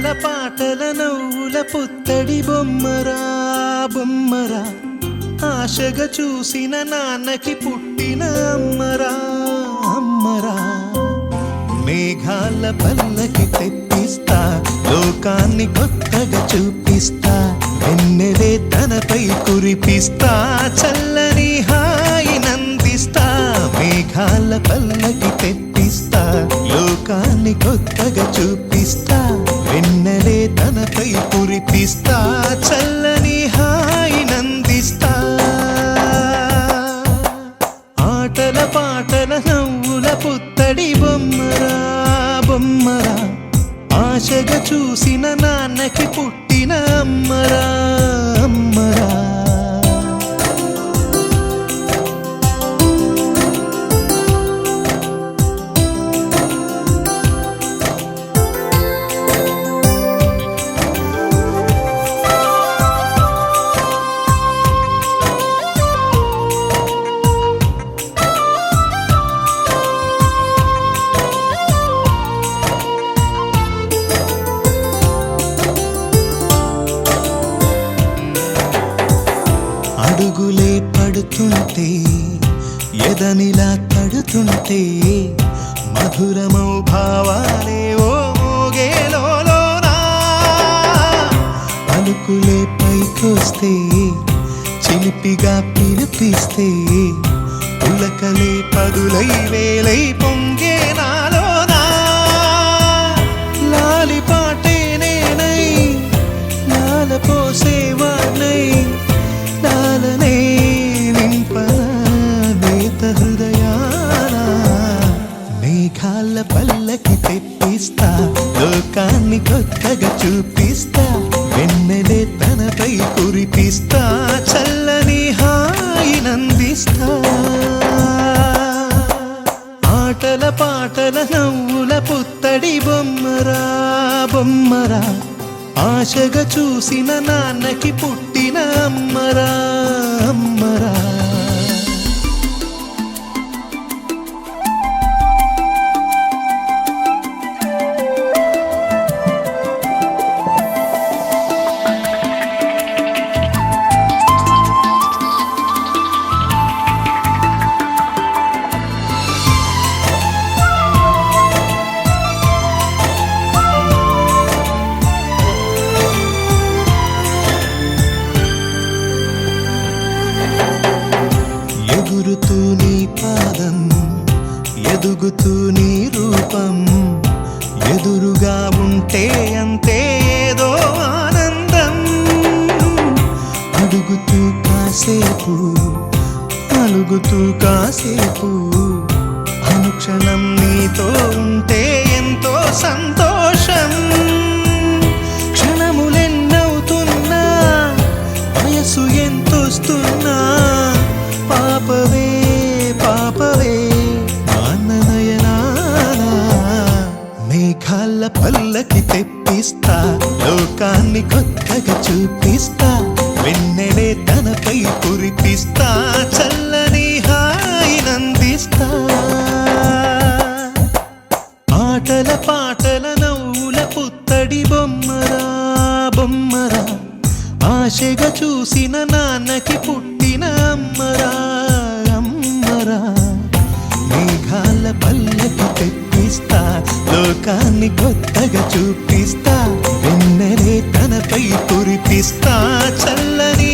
ఆటల పాటల నవ్వుల పుత్తడి బొమ్మరా బొమ్మరా, ఆశగా చూసిన నాన్నకి పుట్టిన అమ్మరా అమ్మరా. మేఘాల పల్లకి తెప్పిస్తా, లోకాన్ని కొత్తగా చూపిస్తా, వెన్నెలే తనపై కురిపిస్తా, చల్లని హాయి నందిస్తా. మేఘాల పల్లకి తెప్పిస్తా, లోకాన్ని కొత్తగా చూపిస్తా, వెన్నెలే తనపై కురిపిస్తా, చల్లని హాయి నందిస్తా. ఆటల పాటల నవ్వుల పుత్తడి బొమ్మరా బొమ్మరా, ఆశగా చూసిన నాన్నకి పుట్టిన అమ్మరా అమ్మరా. అడుగులే పడుతుంటే ఎదనిలా తడుతుంటే, మధురమౌ భావాలే ఓ మోగేలోనా. పలుకులే పైకొస్తే చిలిపిగా పిలిపిస్తే, పులకలే పదులై వేలై పొంగే నాలోనా. లాలి పాటే నేనై లాల పోసేవాణ్ణై, లాలనే నింపన నేత హృదయాన. మేఘాల పల్లకి తెప్పిస్తా, లోకాన్ని కొత్తగా చూపిస్తా, వెన్నెలే తనపై కురిపిస్తా, చల్లని హాయి నందిస్తా. ఆటల పాటల నవ్వుల పుత్తడి బొమ్మరా బొమ్మరా, ఆశగా చూసిన నాన్నకి పుట్టిన అమ్మరా అమ్మరా. ఎగురుతూ నీ పాదం, ఎదుగుతూ నీ రూపం, ఎదురుగా ఉంటే అంతే ఏదో ఆనందం. అడుగుతూ కాసేపు, అలుగుతూ కాసేపు, అనుక్షణం నీతో ఉంటే ఎంతో సంతోషం. క్షణములెన్నవుతున్నా, వయసు ఎంతొస్తున్నా, పాపవే పాపవే నాన్ననయనానా. మేఘాల పల్లకి తెప్పిస్తా, లోకాన్ని కొత్తగా చూపిస్తా, వెన్నెలే తనపై కురిపిస్తా, చల్లని హాయి నందిస్తా. ఆటల పాటల నవ్వుల పుత్తడి బొమ్మరా బొమ్మరా, ఆశగా చూసిన నాన్నకి పుట్టిన అమ్మరా అమ్మరా. మేఘాల పల్లకి తెప్పిస్తా, లోకాన్ని కొత్తగా చూపిస్తా, వెన్నెలే తనపై కురిపిస్తా, చల్లని